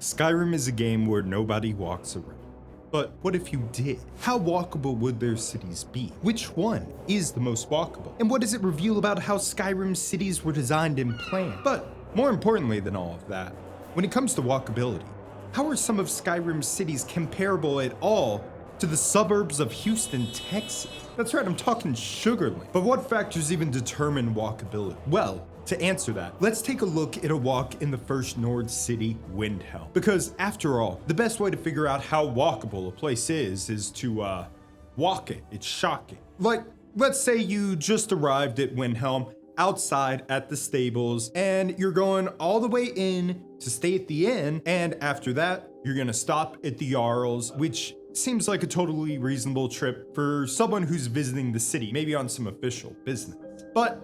Skyrim is a game where nobody walks around. But what if you did? How walkable would their cities be? Which one is the most walkable? And what does it reveal about how Skyrim's cities were designed and planned? But more importantly than all of that, when it comes to walkability, how are some of Skyrim's cities comparable at all to the suburbs of Houston, Texas? That's right, I'm talking Sugarland. But what factors even determine walkability? Well, to answer that, let's take a look at a walk in the first Nord city, Windhelm. Because after all, the best way to figure out how walkable a place is to walk it. It's shocking. Like, let's say you just arrived at Windhelm outside at the stables and you're going all the way in to stay at the inn, and after that, you're gonna stop at the Jarl's, which seems like a totally reasonable trip for someone who's visiting the city, maybe on some official business. But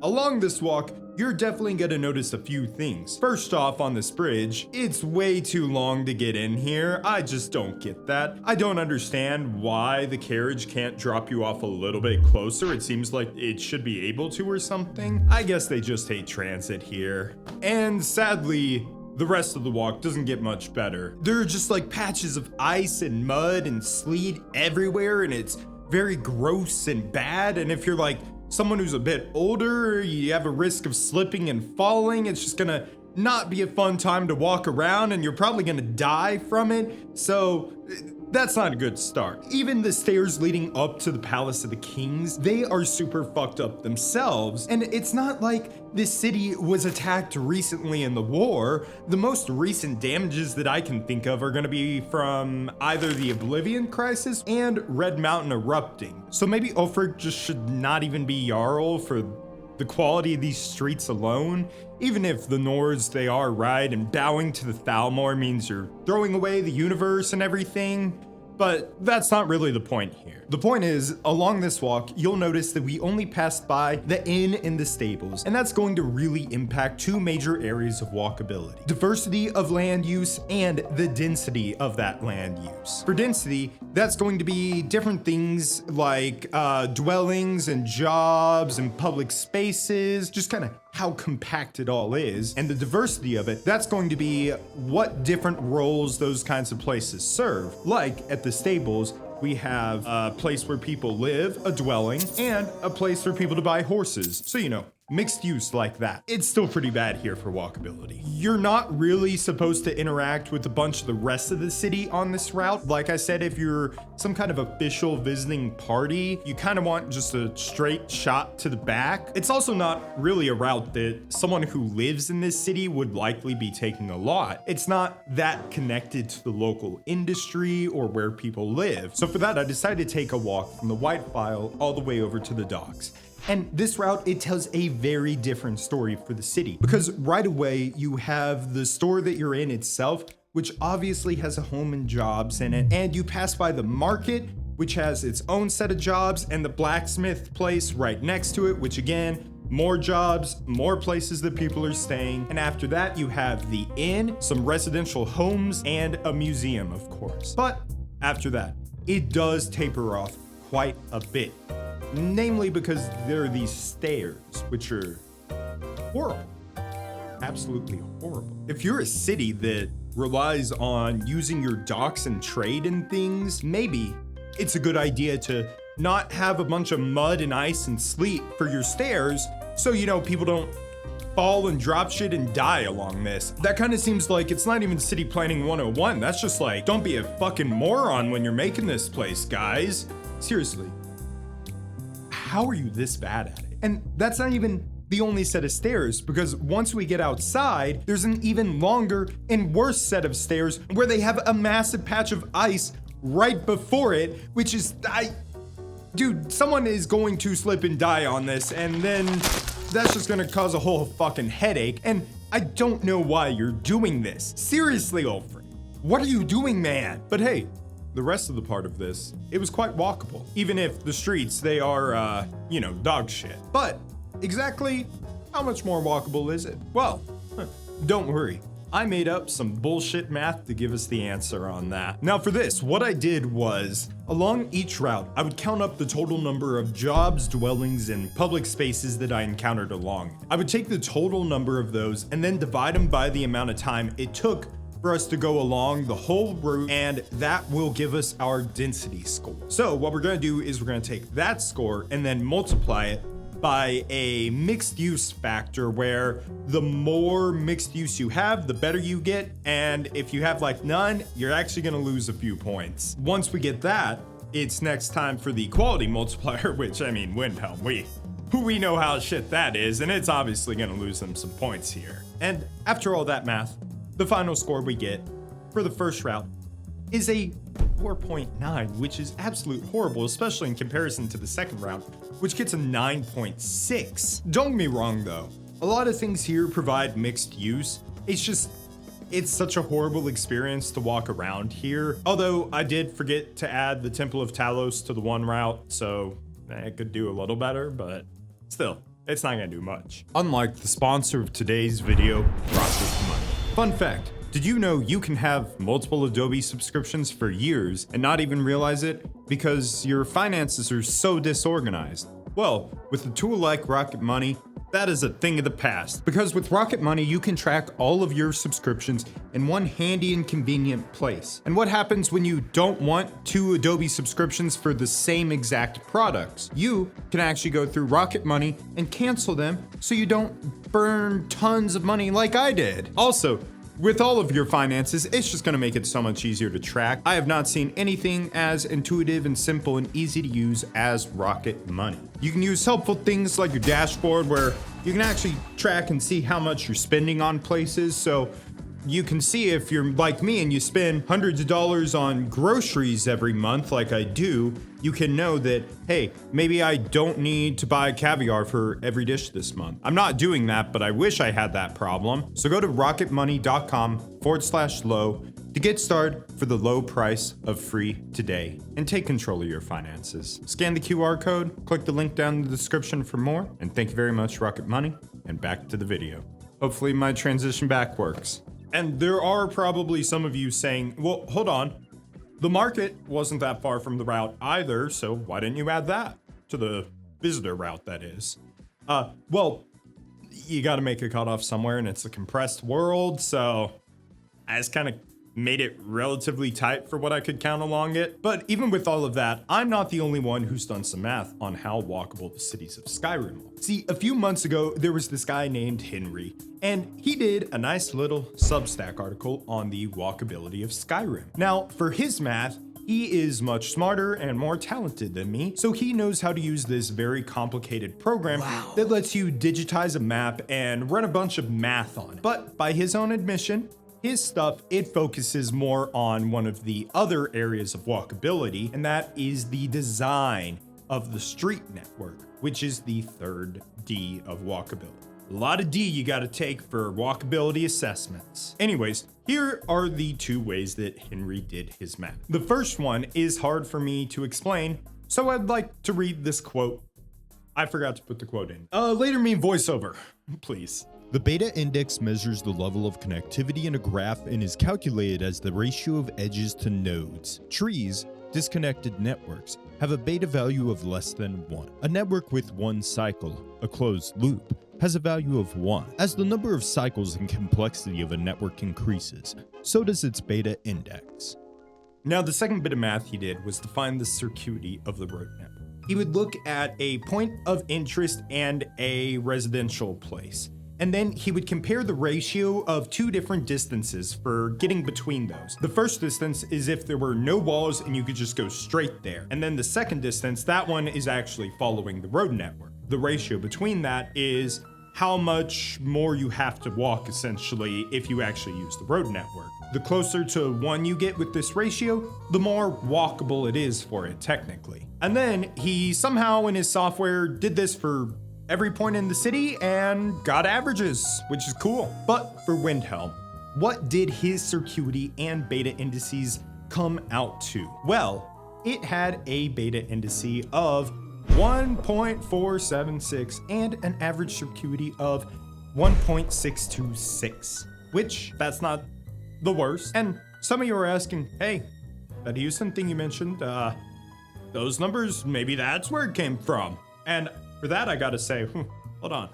along this walk, you're definitely gonna notice a few things. First off, on this bridge, it's way too long to get in here. I just don't get that. I don't understand why the carriage can't drop you off a little bit closer. It seems like it should be able to or something. I guess they just hate transit here. And sadly, the rest of the walk doesn't get much better. There are just like patches of ice and mud and sleet everywhere, and it's very gross and bad. And if you're like someone who's a bit older, you have a risk of slipping and falling. It's just gonna not be a fun time to walk around, and you're probably gonna die from it. So that's not a good start. Even the stairs leading up to the Palace of the Kings, they are super fucked up themselves. And it's not like this city was attacked recently in the war. The most recent damages that I can think of are gonna be from either the Oblivion Crisis and Red Mountain erupting. So maybe Ulfric just should not even be Jarl for the quality of these streets alone. Even if the Nords, they are right, and bowing to the Thalmor means you're throwing away the universe and everything, but that's not really the point here. The point is, along this walk, you'll notice that we only passed by the inn and the stables, and that's going to really impact two major areas of walkability: diversity of land use and the density of that land use. For density, that's going to be different things like dwellings and jobs and public spaces, just kind of how compact it all is. And the diversity of it, that's going to be what different roles those kinds of places serve. Like at the stables, we have a place where people live, a dwelling, and a place for people to buy horses. So, you know, mixed use like that. It's still pretty bad here for walkability. You're not really supposed to interact with a bunch of the rest of the city on this route. Like I said, if you're some kind of official visiting party, you kind of want just a straight shot to the back. It's also not really a route that someone who lives in this city would likely be taking a lot. It's not that connected to the local industry or where people live. So for that, I decided to take a walk from the White File all the way over to the docks. And this route, it tells a very different story for the city, because right away you have the store that you're in itself, which obviously has a home and jobs in it, and you pass by the market, which has its own set of jobs, and the blacksmith place right next to it, which again, more jobs, more places that people are staying. And after that, you have the inn, some residential homes, and a museum, of course. But after that, it does taper off quite a bit. Namely because there are these stairs, which are horrible. Absolutely horrible. If you're a city that relies on using your docks and trade and things, maybe it's a good idea to not have a bunch of mud and ice and sleet for your stairs, so you know people don't fall and drop shit and die along this. That kind of seems like it's not even city planning 101. That's just like, don't be a fucking moron when you're making this place, guys. Seriously. How are you this bad at it? And that's not even the only set of stairs, because once we get outside, there's an even longer and worse set of stairs where they have a massive patch of ice right before it, which is, dude, someone is going to slip and die on this, and then that's just gonna cause a whole fucking headache, and I don't know why you're doing this. Seriously, Ulfric, what are you doing, man? But hey, the rest of the part of this, it was quite walkable, even if the streets, they are, dog shit. But exactly how much more walkable is it? Well, don't worry. I made up some bullshit math to give us the answer on that. Now for this, what I did was, along each route, I would count up the total number of jobs, dwellings, and public spaces that I encountered along. I would take the total number of those and then divide them by the amount of time it took for us to go along the whole route, and that will give us our density score. So what we're gonna do is we're gonna take that score and then multiply it by a mixed use factor, where the more mixed use you have, the better you get. And if you have like none, you're actually gonna lose a few points. Once we get that, it's next time for the quality multiplier, which I mean, Windhelm, we know how shit that is, and it's obviously gonna lose them some points here. And after all that math, the final score we get for the first route is a 4.9, which is absolute horrible, especially in comparison to the second round, which gets a 9.6. Don't get me wrong though, a lot of things here provide mixed use. It's such a horrible experience to walk around here. Although I did forget to add the Temple of Talos to the one route, so I could do a little better, but still, it's not gonna do much. Unlike the sponsor of today's video, Rocket Money. Fun fact, did you know you can have multiple Adobe subscriptions for years and not even realize it because your finances are so disorganized? Well, with a tool like Rocket Money, that is a thing of the past. Because with Rocket Money, you can track all of your subscriptions in one handy and convenient place. And what happens when you don't want 2 Adobe subscriptions for the same exact products? You can actually go through Rocket Money and cancel them so you don't burn tons of money like I did. Also, with all of your finances, it's just gonna make it so much easier to track. I have not seen anything as intuitive and simple and easy to use as Rocket Money. You can use helpful things like your dashboard, where you can actually track and see how much you're spending on places. So you can see if you're like me and you spend hundreds of dollars on groceries every month like I do, you can know that, hey, maybe I don't need to buy caviar for every dish this month. I'm not doing that, but I wish I had that problem. So go to rocketmoney.com/low to get started for the low price of free today and take control of your finances. Scan the QR code, click the link down in the description for more, and thank you very much, Rocket Money, and back to the video. Hopefully my transition back works. And there are probably some of you saying, well, hold on. The market wasn't that far from the route either, so why didn't you add that to the visitor route, that is? Well, you gotta make a cutoff somewhere, and it's a compressed world, so I just kind of made it relatively tight for what I could count along it. But even with all of that, I'm not the only one who's done some math on how walkable the cities of Skyrim are. See, a few months ago, there was this guy named Henry, and he did a nice little Substack article on the walkability of Skyrim. Now, for his math, he is much smarter and more talented than me, so he knows how to use this very complicated program that lets you digitize a map and run a bunch of math on it. But by his own admission, his stuff, it focuses more on one of the other areas of walkability, and that is the design of the street network, which is the third D of walkability. A lot of D you gotta take for walkability assessments. Anyways, here are the 2 ways that Henry did his math. The first one is hard for me to explain, so I'd like to read this quote. I forgot to put the quote in. Later me voiceover, please. The beta index measures the level of connectivity in a graph and is calculated as the ratio of edges to nodes. Trees, disconnected networks, have a beta value of less than 1. A network with 1 cycle, a closed loop, has a value of 1. As the number of cycles and complexity of a network increases, so does its beta index. Now, the second bit of math he did was to find the circuity of the road network. He would look at a point of interest and a residential place, and then he would compare the ratio of 2 different distances for getting between those. The first distance is if there were no walls and you could just go straight there. And then the second distance, that one is actually following the road network. The ratio between that is how much more you have to walk, essentially, if you actually use the road network. The closer to 1 you get with this ratio, the more walkable it is for it, technically. And then he somehow in his software did this for every point in the city and got averages, which is cool. But for Windhelm, what did his circuity and beta indices come out to? Well, it had a beta indice of 1.476 and an average circuity of 1.626, which that's not the worst. And some of you are asking, hey, that Houston thing you mentioned, those numbers, maybe that's where it came from. And for that, I gotta say, hold on.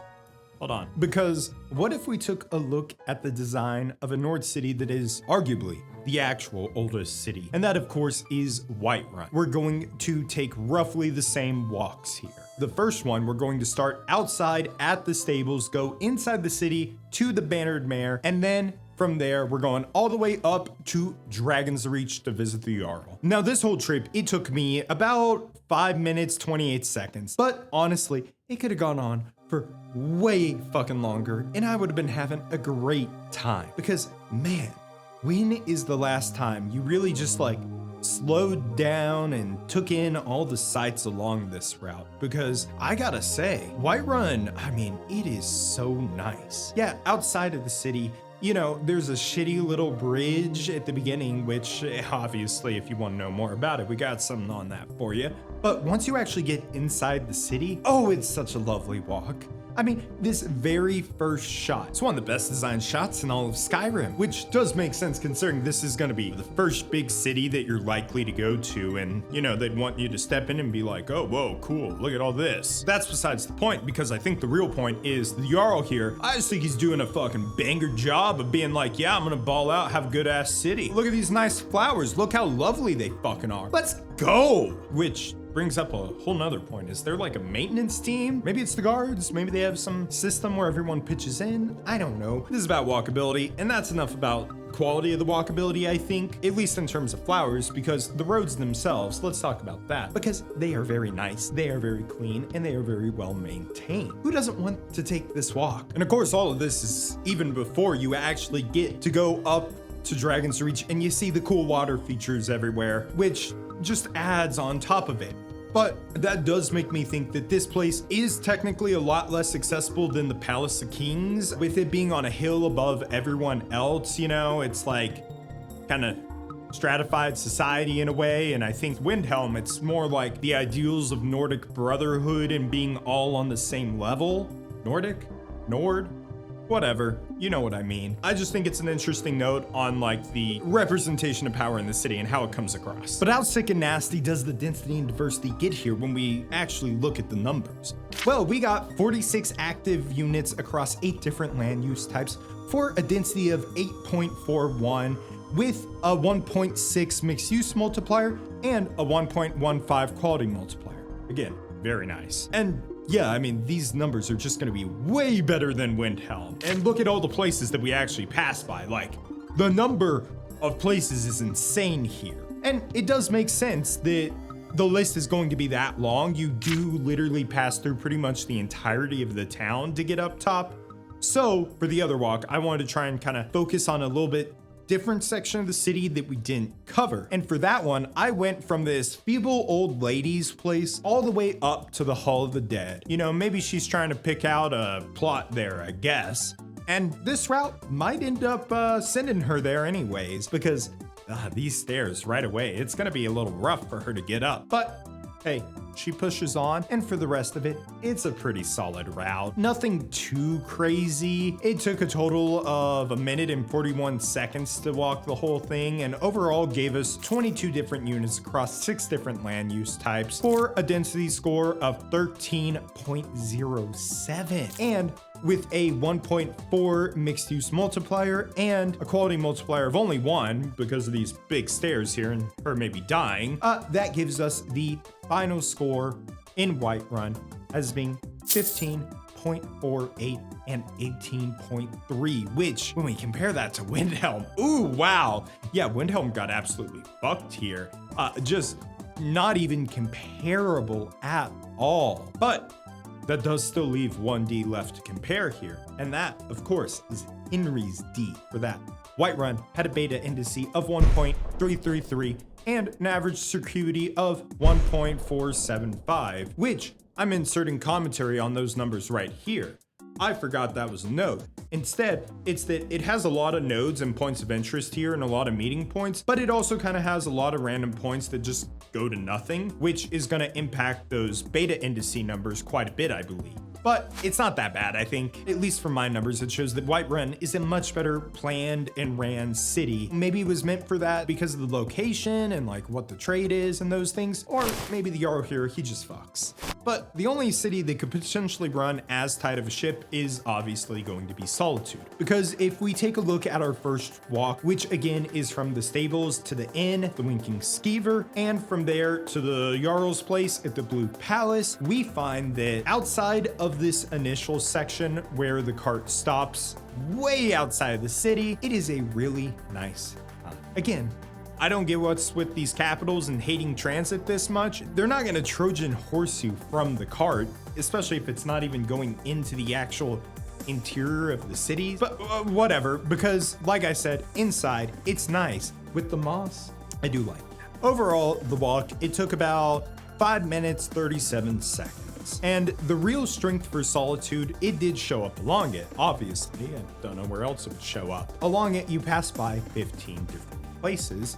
Hold on. Because what if we took a look at the design of a Nord city that is arguably the actual oldest city? And that, of course, is Whiterun. We're going to take roughly the same walks here. The first one, we're going to start outside at the stables, go inside the city to the Bannered Mare, and then from there, we're going all the way up to Dragon's Reach to visit the Jarl. Now, this whole trip, it took me about 5 minutes, 28 seconds. But honestly, it could have gone on for way fucking longer, and I would have been having a great time. Because, man, when is the last time you really just like slowed down and took in all the sights along this route? Because I gotta say, Whiterun, I mean, it is so nice. Yeah, outside of the city, you know, there's a shitty little bridge at the beginning, which obviously, if you want to know more about it, we got something on that for you. But once you actually get inside the city, oh, it's such a lovely walk. I mean, this very first shot, it's one of the best designed shots in all of Skyrim, which does make sense considering this is going to be the first big city that you're likely to go to. And, you know, they'd want you to step in and be like, oh, whoa, cool, look at all this. That's besides the point, because I think the real point is the Jarl here, I just think he's doing a fucking banger job of being like, yeah, I'm going to ball out, have a good ass city. Look at these nice flowers. Look how lovely they fucking are. Let's go. Which brings up a whole nother point. Is there like a maintenance team? Maybe it's the guards. Maybe they have some system where everyone pitches in. I don't know. This is about walkability, and that's enough about quality of the walkability, I think, at least in terms of flowers, because the roads themselves, let's talk about that, because they are very nice, they are very clean, and they are very well maintained. Who doesn't want to take this walk? And of course, all of this is even before you actually get to go up to Dragon's Reach and you see the cool water features everywhere, which just adds on top of it. But that does make me think that this place is technically a lot less accessible than the Palace of Kings, with it being on a hill above everyone else. You know, it's like kind of stratified society in a way. And I think Windhelm, it's more like the ideals of Nordic brotherhood and being all on the same level. Nord? Whatever, you know what I mean. I just think it's an interesting note on like the representation of power in the city and how it comes across. But how sick and nasty does the density and diversity get here when we actually look at the numbers? Well, we got 46 active units across 8 different land use types for a density of 8.41 with a 1.6 mixed use multiplier and a 1.15 quality multiplier. Again, very nice. And yeah, I mean, these numbers are just gonna be way better than Windhelm. And look at all the places that we actually pass by. Like, the number of places is insane here. And it does make sense that the list is going to be that long. You do literally pass through pretty much the entirety of the town to get up top. So for the other walk, I wanted to try and kind of focus on a little bit different section of the city that we didn't cover. And for that one, I went from this feeble old lady's place all the way up to the Hall of the Dead. You know, maybe she's trying to pick out a plot there, I guess. And this route might end up sending her there anyways, because these stairs right away, it's gonna be a little rough for her to get up. But hey, she pushes on, and for the rest of it, it's a pretty solid route. Nothing too crazy. It took a total of 1 minute and 41 seconds to walk the whole thing, and overall gave us 22 different units across 6 different land use types for a density score of 13.07. And with a 1.4 mixed use multiplier and a quality multiplier of only 1 because of these big stairs here and her maybe dying, that gives us the final score in Whiterun as being 15.48 and 18.3, which when we compare that to Windhelm, ooh, wow. Yeah, Windhelm got absolutely fucked here. Just not even comparable at all. But that does still leave 1D left to compare here. And that, of course, is Henry's D for that. Whiterun had a beta indice of 1.333 and an average circuity of 1.475, which I'm inserting commentary on those numbers right here. I forgot that was a note. Instead, it's that it has a lot of nodes and points of interest here and a lot of meeting points, but it also kind of has a lot of random points that just go to nothing, which is going to impact those beta indice numbers quite a bit, I believe. But it's not that bad, I think. At least from my numbers, it shows that Whiterun is a much better planned and ran city. Maybe it was meant for that because of the location and like what the trade is and those things. Or maybe the Jarl here, he just fucks. But the only city that could potentially run as tight of a ship is obviously going to be Solitude. Because if we take a look at our first walk, which again is from the stables to the inn, the Winking Skeever, and from there to the Jarl's place at the Blue Palace, we find that outside of this initial section where the cart stops, way outside of the city, it is a really nice time. Again, I don't get what's with these capitals and hating transit this much. They're not gonna Trojan horse you from the cart, especially if it's not even going into the actual interior of the city. But whatever, because like I said, inside, it's nice. With the moss, I do like that. Overall, the walk, it took about 5 minutes, 37 seconds. And the real strength for Solitude, it did show up along it, obviously. I don't know where else it would show up. Along it, you pass by 15 different places,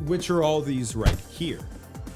which are all these right here.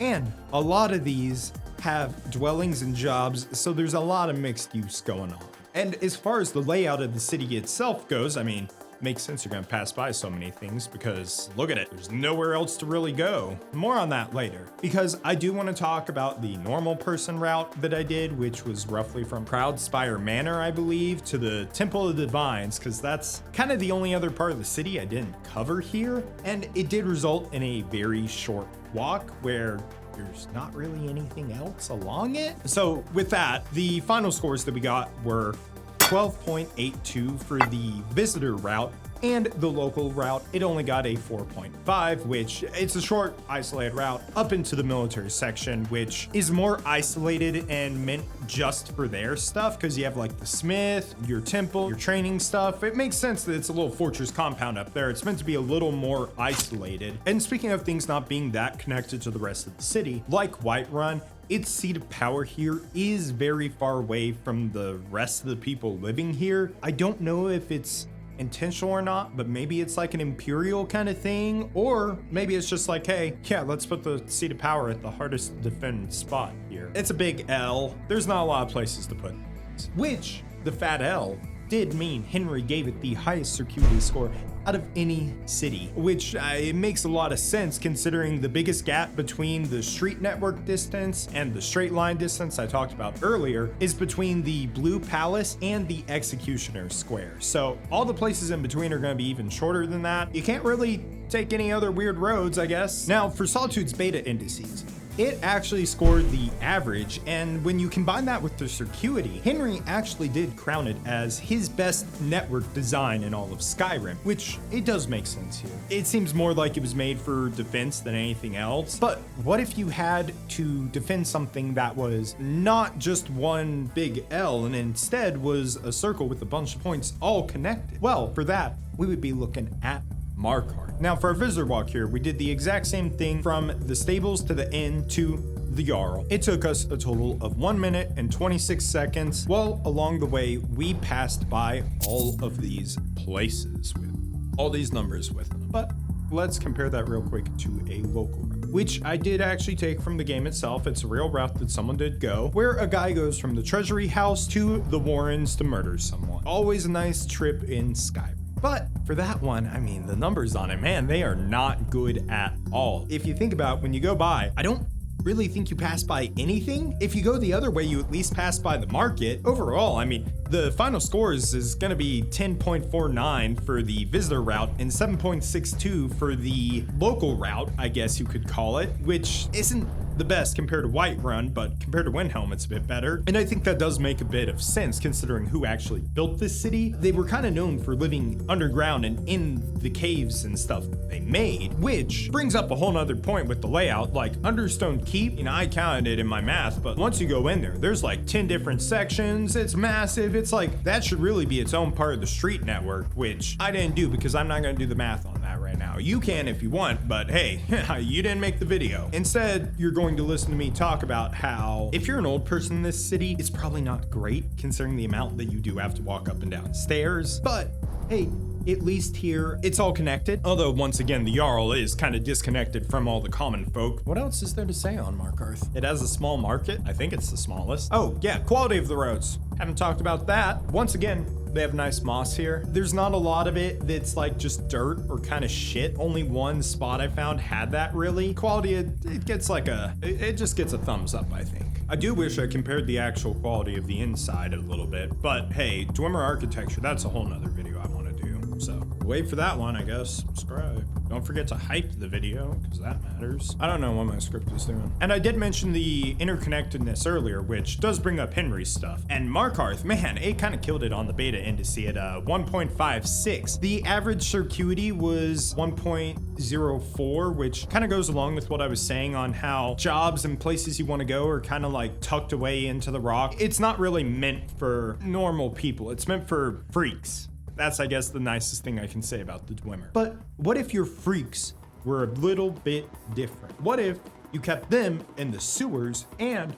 And a lot of these have dwellings and jobs, so there's a lot of mixed use going on. And as far as the layout of the city itself goes, I mean, makes sense you're gonna pass by so many things because look at it, there's nowhere else to really go. More on that later, because I do want to talk about the normal person route that I did, which was roughly from Proudspire Manor, I believe, to the Temple of the Divines, because that's kind of the only other part of the city I didn't cover here. And it did result in a very short walk where there's not really anything else along it. So with that, the final scores that we got were 12.82 for the visitor route, and the local route, it only got a 4.5, which it's a short isolated route up into the military section, which is more isolated and meant just for their stuff, because you have like the smith, your temple, your training stuff. It makes sense that it's a little fortress compound up there. It's meant to be a little more isolated. And speaking of things not being that connected to the rest of the city, like Whiterun, its seat of power here is very far away from the rest of the people living here. I don't know if it's intentional or not, but maybe it's like an imperial kind of thing, or maybe it's just like, hey, yeah, let's put the seat of power at the hardest to defend spot here. It's a big L. There's not a lot of places to put it, which the fat L did mean Henry gave it the highest circuity score out of any city, which it makes a lot of sense considering the biggest gap between the street network distance and the straight line distance I talked about earlier is between the Blue Palace and the Executioner Square. So all the places in between are going to be even shorter than that. You can't really take any other weird roads, I guess. Now for Solitude's beta indices, it actually scored the average, and when you combine that with the circuity, Henry actually did crown it as his best network design in all of Skyrim, which it does make sense here. It seems more like it was made for defense than anything else, but what if you had to defend something that was not just one big L and instead was a circle with a bunch of points all connected? Well, for that, we would be looking at Markarth. Now for our visitor walk here, we did the exact same thing from the stables to the inn to the Jarl. It took us a total of 1 minute and 26 seconds. Well, along the way, we passed by all of these places with all these numbers with them. But let's compare that real quick to a local route, which I did actually take from the game itself. It's a real route that someone did go, where a guy goes from the treasury house to the Warrens to murder someone. Always a nice trip in Skyrim. But for that one, I mean, the numbers on it, man, they are not good at all. If you think about when you go by, I don't really think you pass by anything. If you go the other way, you at least pass by the market. Overall, I mean, the final scores is going to be 10.49 for the visitor route and 7.62 for the local route, I guess you could call it, which isn't the best compared to Whiterun, but compared to Windhelm, it's a bit better. And I think that does make a bit of sense considering who actually built this city. They were kind of known for living underground and in the caves and stuff they made, which brings up a whole nother point with the layout. Like Understone Keep, you know, I counted it in my math, but once you go in there, there's like 10 different sections. It's massive. It's like, that should really be its own part of the street network, which I didn't do because I'm not going to do the math on that right now. You can if you want, but hey, you didn't make the video. Instead, you're going to listen to me talk about how if you're an old person in this city, it's probably not great considering the amount that you do have to walk up and down stairs. But hey, at least here, it's all connected. Although, once again, the Jarl is kind of disconnected from all the common folk. What else is there to say on Markarth? It has a small market. I think it's the smallest. Oh, yeah, quality of the roads. Haven't talked about that. Once again, they have nice moss here. There's not a lot of it that's like just dirt or kind of shit. Only one spot I found had that really. Quality, it gets like it just gets a thumbs up, I think. I do wish I compared the actual quality of the inside a little bit, but hey, Dwemer architecture, that's a whole nother video I want to do. So wait for that one, I guess. Subscribe. Don't forget to hype the video, because that matters. I don't know what my script is doing. And I did mention the interconnectedness earlier, which does bring up Henry's stuff. And Markarth, man, it kind of killed it on the beta indice at 1.56. The average circuity was 1.04, which kind of goes along with what I was saying on how jobs and places you want to go are kind of like tucked away into the rock. It's not really meant for normal people. It's meant for freaks. That's, I guess, the nicest thing I can say about the Dwemer. But what if your freaks were a little bit different? What if you kept them in the sewers and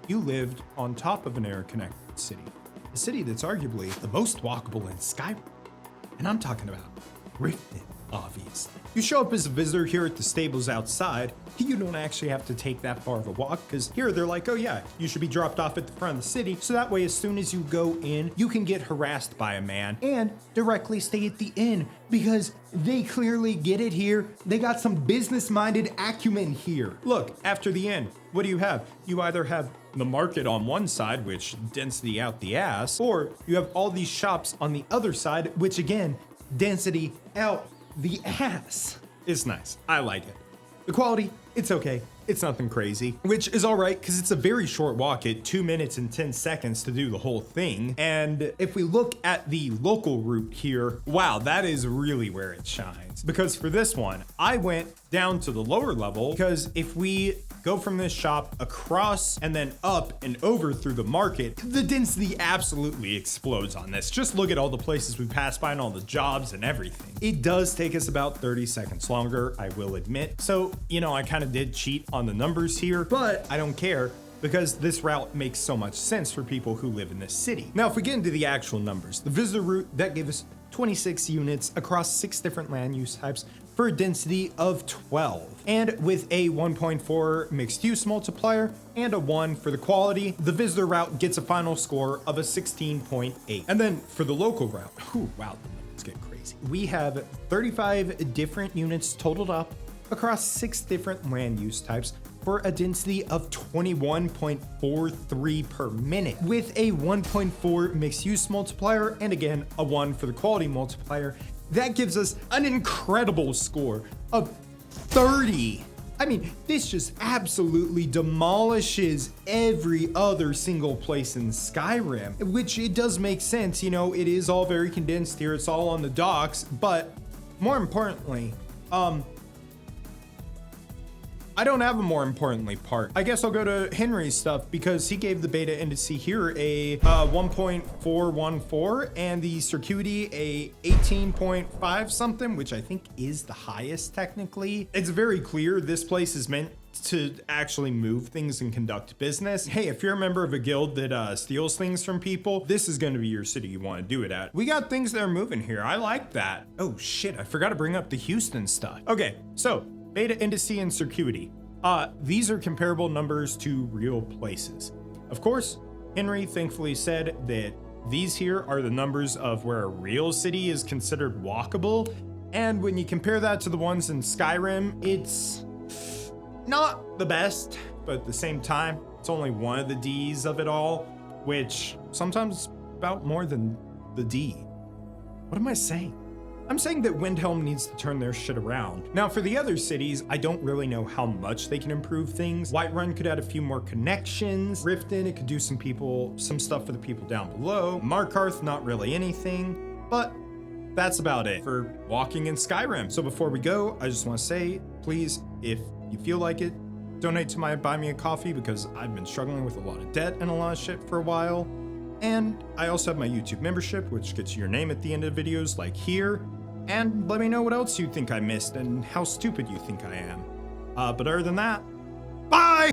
you lived on top of an air-connected city? A city that's arguably the most walkable in Skyrim. And I'm talking about Riften, obviously. You show up as a visitor here at the stables outside. You don't actually have to take that far of a walk, because here they're like, oh yeah, you should be dropped off at the front of the city, so that way as soon as you go in, you can get harassed by a man and directly stay at the inn, because they clearly get it here. They got some business-minded acumen here. Look, after the inn, what do you have? You either have the market on one side, which density out the ass, or you have all these shops on the other side, which again, density out the ass. It's nice. I like it. The quality, it's okay. It's nothing crazy, which is all right because it's a very short walk at 2 minutes and 10 seconds to do the whole thing. And if we look at the local route here, wow, that is really where it shines. Because for this one, I went down to the lower level because if we go from this shop across and then up and over through the market, the density absolutely explodes on this. Just look at all the places we passed by and all the jobs and everything. It does take us about 30 seconds longer, I will admit. So, you know, I kind of did cheat on the numbers here, but I don't care because this route makes so much sense for people who live in this city. Now, if we get into the actual numbers, the visitor route, that gave us 26 units across 6 different land use types for a density of 12. And with a 1.4 mixed use multiplier and a 1 for the quality, the visitor route gets a final score of a 16.8. And then for the local route, wow, the numbers get crazy. We have 35 different units totaled up across 6 different land use types for a density of 21.43 per minute with a 1.4 mixed use multiplier and again a 1 for the quality multiplier. That gives us an incredible score of 30. I mean, this just absolutely demolishes every other single place in Skyrim, which it does make sense. You know, it is all very condensed here. It's all on the docks, but more importantly, I don't have a more importantly part. I guess I'll go to Henry's stuff because he gave the beta indice here a 1.414 and the circuity a 18.5 something, which I think is the highest technically. It's very clear this place is meant to actually move things and conduct business. Hey, if you're a member of a guild that steals things from people, this is going to be your city you want to do it at. We got things that are moving here. I like that. Oh shit, I forgot to bring up the Houston stuff. Okay, so beta indice and circuity. These are comparable numbers to real places. Of course, Henry thankfully said that these here are the numbers of where a real city is considered walkable. And when you compare that to the ones in Skyrim, it's not the best, but at the same time, it's only one of the D's of it all, which sometimes about more than the D. What am I saying? I'm saying that Windhelm needs to turn their shit around. Now, for the other cities, I don't really know how much they can improve things. Whiterun could add a few more connections. Riften, it could do some stuff for the people down below. Markarth, not really anything, but that's about it for walking in Skyrim. So before we go, I just want to say, please, if you feel like it, donate to my Buy Me a Coffee because I've been struggling with a lot of debt and a lot of shit for a while. And I also have my YouTube membership, which gets your name at the end of videos like here. And let me know what else you think I missed and how stupid you think I am. But other than that, bye!